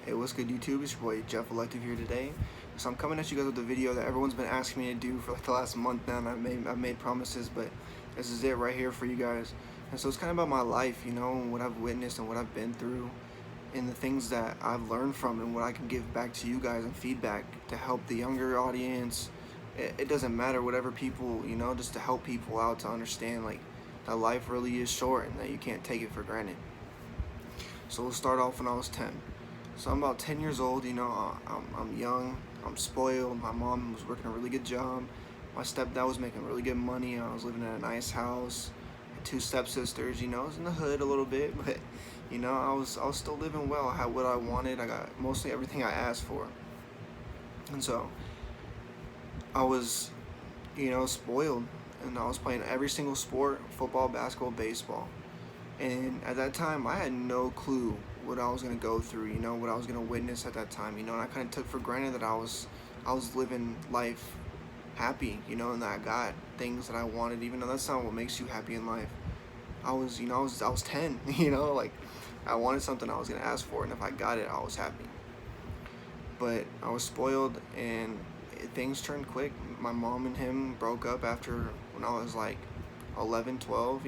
Hey, what's good, YouTube? It's your boy Jeff Elective here today. So I'm coming at you guys with a video that everyone's been asking me to do for like the last month now, and I've made promises, but this is it right here for you guys. And so it's kind of about my life, and what I've witnessed and what I've been through, and the things that I've learned from, and what I can give back to you guys and feedback to help the younger audience. It doesn't matter, whatever people, just to help people out to understand like that life really is short and that you can't take it for granted. So we'll start off when I was 10. So I'm about 10 years old, I'm young, I'm spoiled. My mom was working a really good job. My stepdad was making really good money. I was living in a nice house. I had two stepsisters, I was in the hood a little bit, but I was still living well. I had what I wanted. I got mostly everything I asked for. And so I was, spoiled, and I was playing every single sport: football, basketball, baseball. And at that time, I had no clue what I was gonna go through, what I was gonna witness at that time, and I kind of took for granted that I was living life happy, and that I got things that I wanted, even though that's not what makes you happy in life. I was 10, like I wanted something, I was gonna ask for it, and if I got it, I was happy. But I was spoiled, and things turned quick. My mom and him broke up after when I was like 11, 12,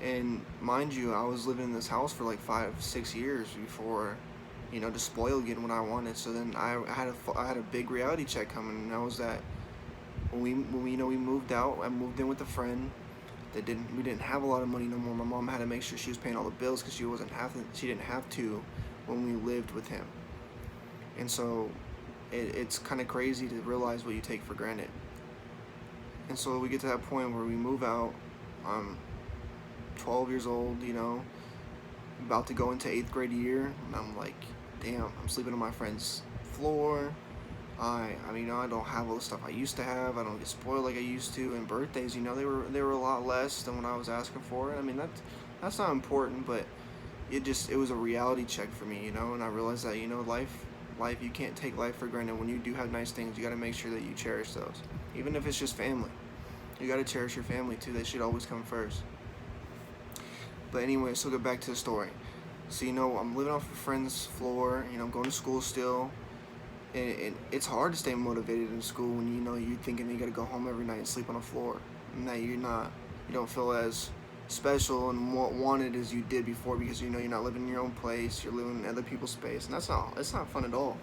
and mind you, I was living in this house for like 5, 6 years before, just spoiled getting what I wanted. So then I had a big reality check coming, and that was that when we moved out. I moved in with a friend that we didn't have a lot of money no more. My mom had to make sure she was paying all the bills because she didn't have to when we lived with him. And so it's kind of crazy to realize what you take for granted. And so we get to that point where we move out. 12 years old, about to go into 8th grade year, and I'm like, damn, I'm sleeping on my friend's floor. I don't have all the stuff I used to have. I don't get spoiled like I used to. And birthdays, they were a lot less than what I was asking for. I mean, that's not important, but it was a reality check for me, and I realized that, life, you can't take life for granted. When you do have nice things, you got to make sure that you cherish those, even if it's just family. You got to cherish your family too. They should always come first. But anyway, so get back to the story. So, I'm living off a friend's floor, I'm going to school still. And it's hard to stay motivated in school when you're thinking you gotta go home every night and sleep on the floor. And that you don't feel as special and wanted as you did before, because you're not living in your own place, you're living in other people's space. And it's not fun at all.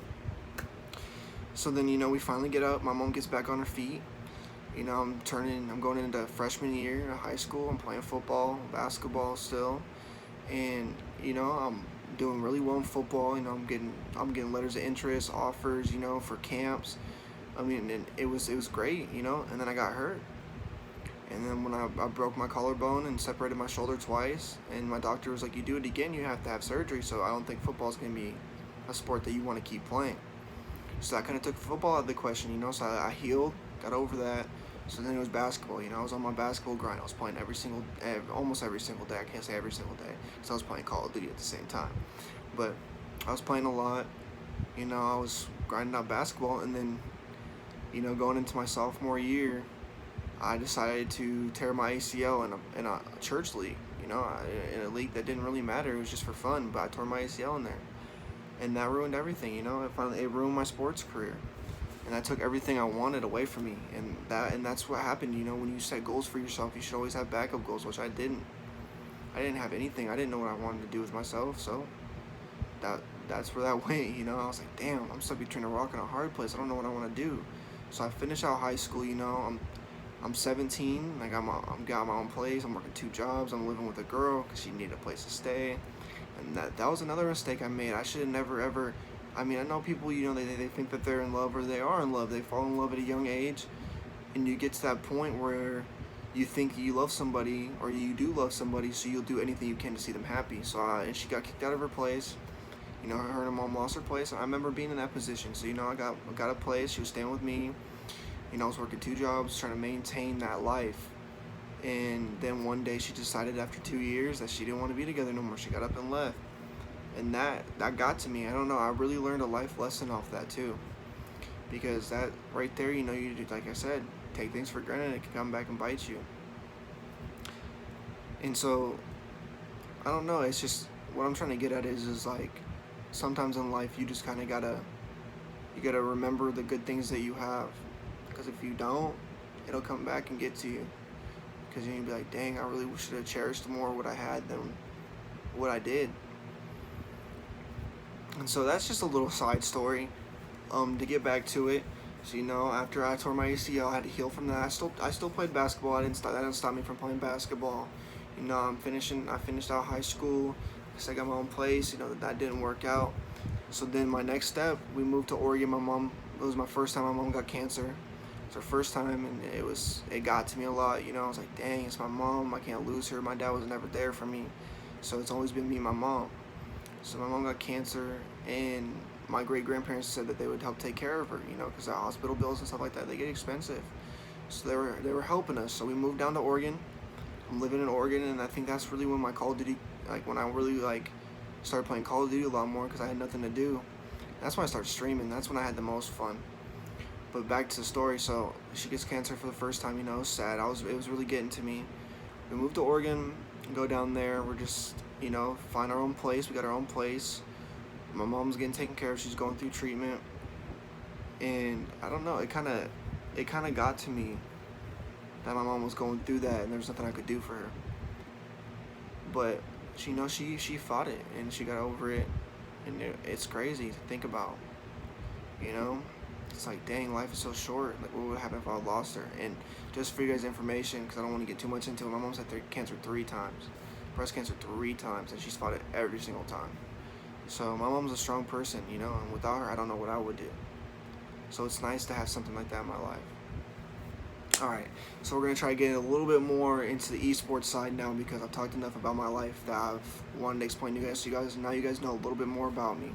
So then, we finally get up, my mom gets back on her feet. I'm going into freshman year of high school. I'm playing football, basketball still, and I'm doing really well in football. I'm getting letters of interest, offers, for camps. And it was great, And then I got hurt, and then when I broke my collarbone and separated my shoulder twice, and my doctor was like, "You do it again, you have to have surgery." So I don't think football's gonna be a sport that you want to keep playing. So I kind of took football out of the question, So I healed, got over that. So then it was basketball. I was on my basketball grind. I was playing almost every single day. I can't say every single day, because I was playing Call of Duty at the same time. But I was playing a lot. I was grinding out basketball, and then, going into my sophomore year, I decided to tear my ACL in a church league. In a league that didn't really matter. It was just for fun. But I tore my ACL in there, and that ruined everything. It ruined my sports career. And that took everything I wanted away from me, and that's what happened. When you set goals for yourself, you should always have backup goals, which I didn't. I didn't have anything. I didn't know what I wanted to do with myself, so that's where that went. I was like, damn, I'm stuck between a rock and a hard place. I don't know what I want to do. So I finished out high school. I'm 17. Like I'm got my own place. I'm working 2 jobs. I'm living with a girl because she needed a place to stay, and that was another mistake I made. I should have never ever. I know people, they think that they're in love, or they are in love. They fall in love at a young age, and you get to that point where you think you love somebody, or you do love somebody, so you'll do anything you can to see them happy. So, and she got kicked out of her place. Her and her mom lost her place. And I remember being in that position. So, I got a place. She was staying with me. I was working 2 jobs, trying to maintain that life. And then one day she decided after 2 years that she didn't want to be together no more. She got up and left. And that got to me. I don't know. I really learned a life lesson off that too, because that right there, you like I said, take things for granted. It can come back and bite you. And so I don't know. It's just what I'm trying to get at is like sometimes in life you just kind of you gotta remember the good things that you have, because if you don't, it'll come back and get to you. Because you'll be like, dang, I really should have cherished more what I had than what I did. And so that's just a little side story. To get back to it, so after I tore my ACL, I had to heal from that. I still played basketball. That didn't stop me from playing basketball. I finished out high school. I got my own place. That didn't work out. So then my next step, we moved to Oregon. It was my first time my mom got cancer. It's her first time, and it got to me a lot. I was like, dang, it's my mom. I can't lose her. My dad was never there for me, so it's always been me and my mom. So my mom got cancer, and my great-grandparents said that they would help take care of her, because the hospital bills and stuff like that, they get expensive. So they were helping us. So we moved down to Oregon. I'm living in Oregon, and I think that's really when my Call of Duty, when I really started playing Call of Duty a lot more, because I had nothing to do. That's when I started streaming. That's when I had the most fun. But back to the story. So she gets cancer for the first time. It was sad. It was really getting to me. We moved to Oregon, go down there. We're just find our own place. We got our own place. My mom's getting taken care of. She's going through treatment, and I don't know. It kind of got to me that my mom was going through that, and there's nothing I could do for her. But she fought it, and she got over it, and it's crazy to think about. It's like, dang, life is so short. Like, what would happen if I lost her? And just for you guys' information, because I don't want to get too much into it, my mom's had cancer 3 times, breast cancer 3 times, and she's fought it every single time. So my mom's a strong person, and without her, I don't know what I would do. So it's nice to have something like that in my life. Alright, so we're going to try to get a little bit more into the esports side now, because I've talked enough about my life that I've wanted to explain to you guys. So now you guys know a little bit more about me.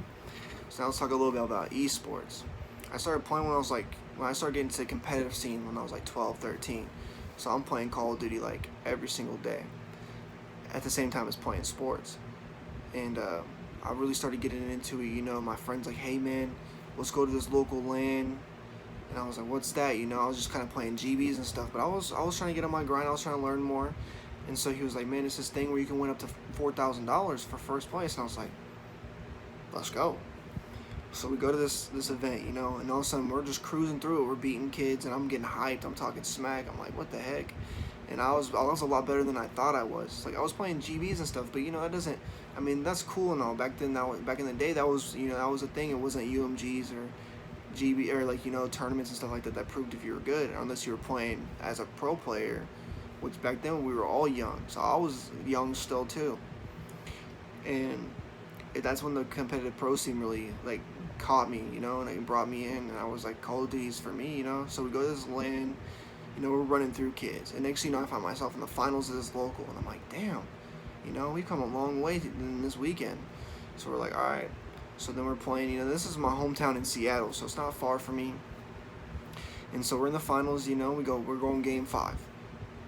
So now let's talk a little bit about esports. I started playing when I started getting to the competitive scene when I was 12, 13. So I'm playing Call of Duty every single day, at the same time as playing sports. And I really started getting into it. My friends hey man, let's go to this local LAN. And I was like, what's that? I was just kind of playing GBs and stuff, but I was trying to get on my grind. I was trying to learn more. And so he was like, man, it's this thing where you can win up to $4,000 for first place. And I was like, let's go. So we go to this event, and all of a sudden we're just cruising through it. We're beating kids, and I'm getting hyped. I'm talking smack. I'm like, what the heck? And I was a lot better than I thought I was. I was playing GBs and stuff, but that doesn't. I mean, that's cool and all. Back in the day, that was that was a thing. It wasn't UMGs or GB or tournaments and stuff like that that proved if you were good, unless you were playing as a pro player, which back then we were all young. So I was young still too, and that's when the competitive pro scene really caught me, and it brought me in, and I was like, Call of Duty's for me, So we go to this LAN, we're running through kids, and next thing you know, I find myself in the finals of this local, and I'm like, damn, we've come a long way in this weekend. So we're like, all right. So then we're playing, this is my hometown in Seattle, so it's not far from me. And so we're in the finals, we're going game 5.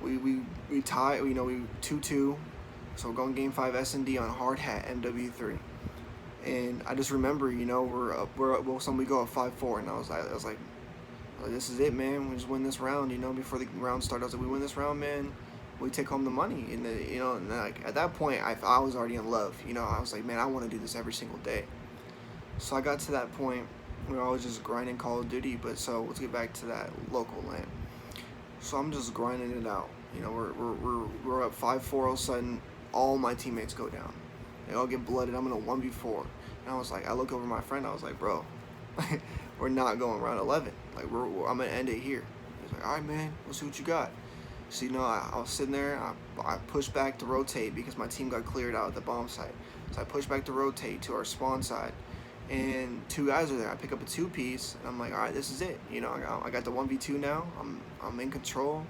We tie, we 2-2. So we're going game 5 S&D on hard hat MW3. And I just remember, we go up 5-4, and I was like, this is it, man. We just win this round, before the round started. I was like, we win this round, man. We take home the money. And and at that point, I was already in love. I was like, man, I want to do this every single day. So I got to that point where I was just grinding Call of Duty. But so let's get back to that local LAN. So I'm just grinding it out. We're up 5-4. All of a sudden, all my teammates go down. They all get blooded. I'm in a 1v4. And I was like, I look over my friend. I was like, bro, we're not going round 11. I'm going to end it here. He's like, all right, man, let's see what you got. So, I was sitting there. I pushed back to rotate because my team got cleared out at the bomb site. So I pushed back to rotate to our spawn side. And 2 guys are there. I pick up a 2-piece. And I'm like, all right, this is it. I got the 1v2 now. I'm in control.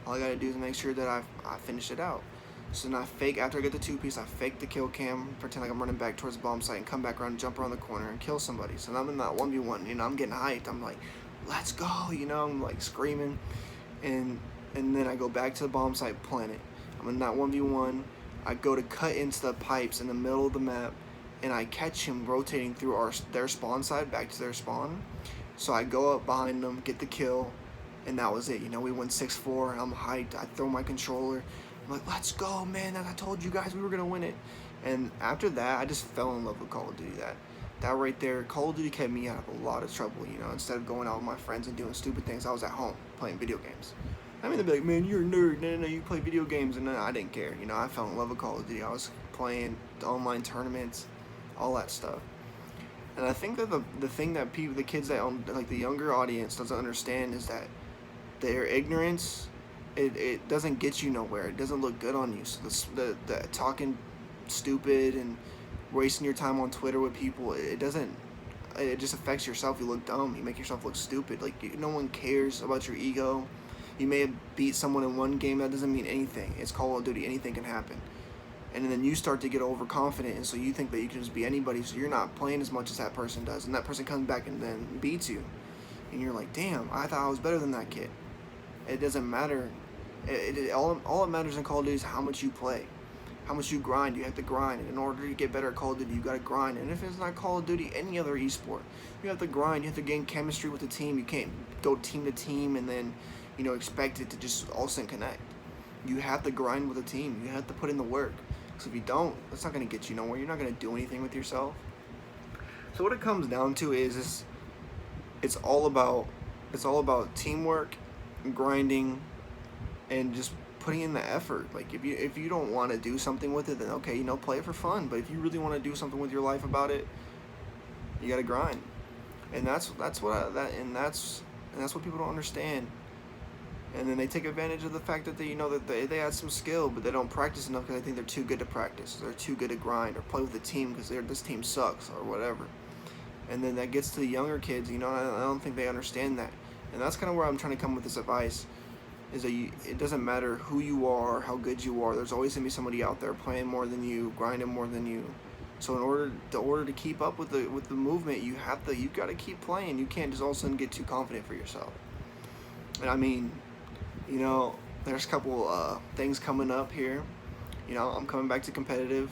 All I got to do is make sure that I finish it out. So then after I get the 2-piece, I fake the kill cam, pretend like I'm running back towards the bomb site, and come back around, jump around the corner, and kill somebody. So then I'm in that 1v1, I'm getting hyped. I'm like, let's go, I'm screaming. And then I go back to the bomb site, plant it. I'm in that 1v1. I go to cut into the pipes in the middle of the map, and I catch him rotating through their spawn side back to their spawn. So I go up behind them, get the kill, and that was it. We went 6-4, and I'm hyped. I throw my controller. I'm like, let's go, man. I told you guys we were going to win it. And after that, I just fell in love with Call of Duty. that right there, Call of Duty kept me out of a lot of trouble, you know. Instead of going out with my friends and doing stupid things, I was at home playing video games. I mean, they'd be like, man, you're a nerd. No, you play video games. And I didn't care. You know, I fell in love with Call of Duty. I was playing the online tournaments, all that stuff. And I think that the thing that the kids that like the younger audience doesn't understand is that their ignorance, it doesn't get you nowhere. It doesn't look good on you. So the talking stupid and wasting your time on Twitter with people, it doesn't. It just affects yourself. You look dumb. You make yourself look stupid. Like, no one cares about your ego. You may have beat someone in one game. That doesn't mean anything. It's Call of Duty. Anything can happen. And then you start to get overconfident, and so you think that you can just be anybody, so you're not playing as much as that person does, and that person comes back and then beats you. And you're like, damn, I thought I was better than that kid. It doesn't matter. All it matters in Call of Duty is how much you play. How much you grind. You have to grind. And in order to get better at Call of Duty, you got to grind. And if it's not Call of Duty, any other esport, you have to grind. You have to gain chemistry with the team. You can't go team to team and then, you know, expect it to just all of a sudden connect. You have to grind with a team. You have to put in the work. Because if you don't, that's not going to get you nowhere. You're not going to do anything with yourself. So what it comes down to is it's all about teamwork, grinding, and just putting in the effort. Like, if you don't want to do something with it, then okay, you know, play it for fun. But if you really want to do something with your life about it, you got to grind. And that's what people don't understand. And then they take advantage of the fact that they had some skill, but they don't practice enough because they think they're too good to practice, they're too good to grind, or play with the team because this team sucks or whatever. And then that gets to the younger kids, you know. I don't think they understand that, and that's kind of where I'm trying to come with this advice. Is that it doesn't matter who you are, how good you are. There's always gonna be somebody out there playing more than you, grinding more than you. So in order to keep up with the movement, you've got to keep playing. You can't just all of a sudden get too confident for yourself. And I mean, you know, there's a couple things coming up here. You know, I'm coming back to competitive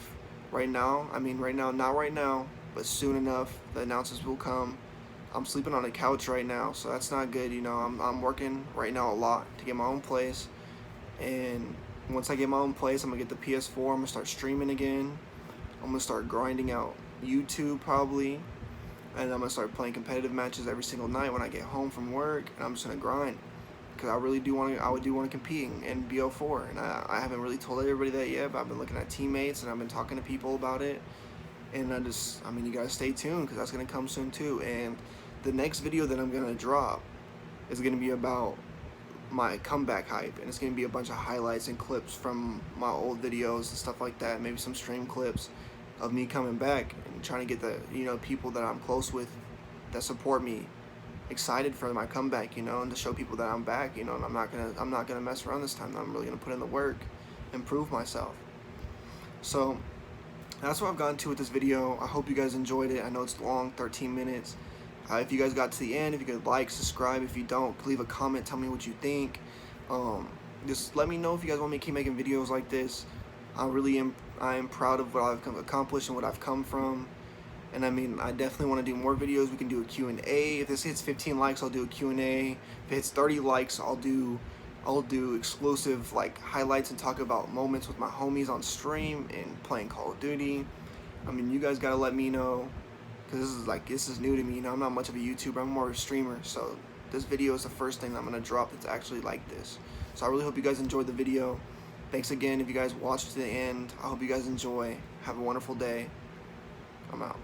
right now. I mean, not right now, but soon enough, the announcements will come. I'm sleeping on a couch right now, so that's not good. You know, I'm working right now a lot to get my own place. And once I get my own place, I'm going to get the PS4. I'm going to start streaming again. I'm going to start grinding out YouTube probably. And I'm going to start playing competitive matches every single night when I get home from work. And I'm just going to grind. Because I really do want to compete in BO4, and I haven't really told everybody that yet, but I've been looking at teammates and I've been talking to people about it, and I mean, you guys stay tuned because that's going to come soon too. And the next video that I'm going to drop is going to be about my comeback hype, and it's going to be a bunch of highlights and clips from my old videos and stuff like that, maybe some stream clips of me coming back and trying to get the, you know, people that I'm close with that support me excited for my comeback, you know, and to show people that I'm back, you know, and I'm not gonna mess around this time. I'm really gonna put in the work and prove myself. So that's what I've gotten to with this video. I hope you guys enjoyed it. I know it's long, 13 minutes. If you guys got to the end, if you could like, subscribe. If you don't, leave a comment, tell me what you think. Just let me know if you guys want me to keep making videos like this. I am proud of what I've accomplished and what I've come from. And I mean, I definitely want to do more videos. We can do a Q&A. If this hits 15 likes, I'll do a Q&A. If it hits 30 likes, I'll do exclusive like highlights and talk about moments with my homies on stream and playing Call of Duty. I mean, you guys gotta let me know, because this is new to me. You know, I'm not much of a YouTuber. I'm more of a streamer. So this video is the first thing I'm gonna drop that's actually like this. So I really hope you guys enjoyed the video. Thanks again if you guys watched to the end. I hope you guys enjoy. Have a wonderful day. I'm out.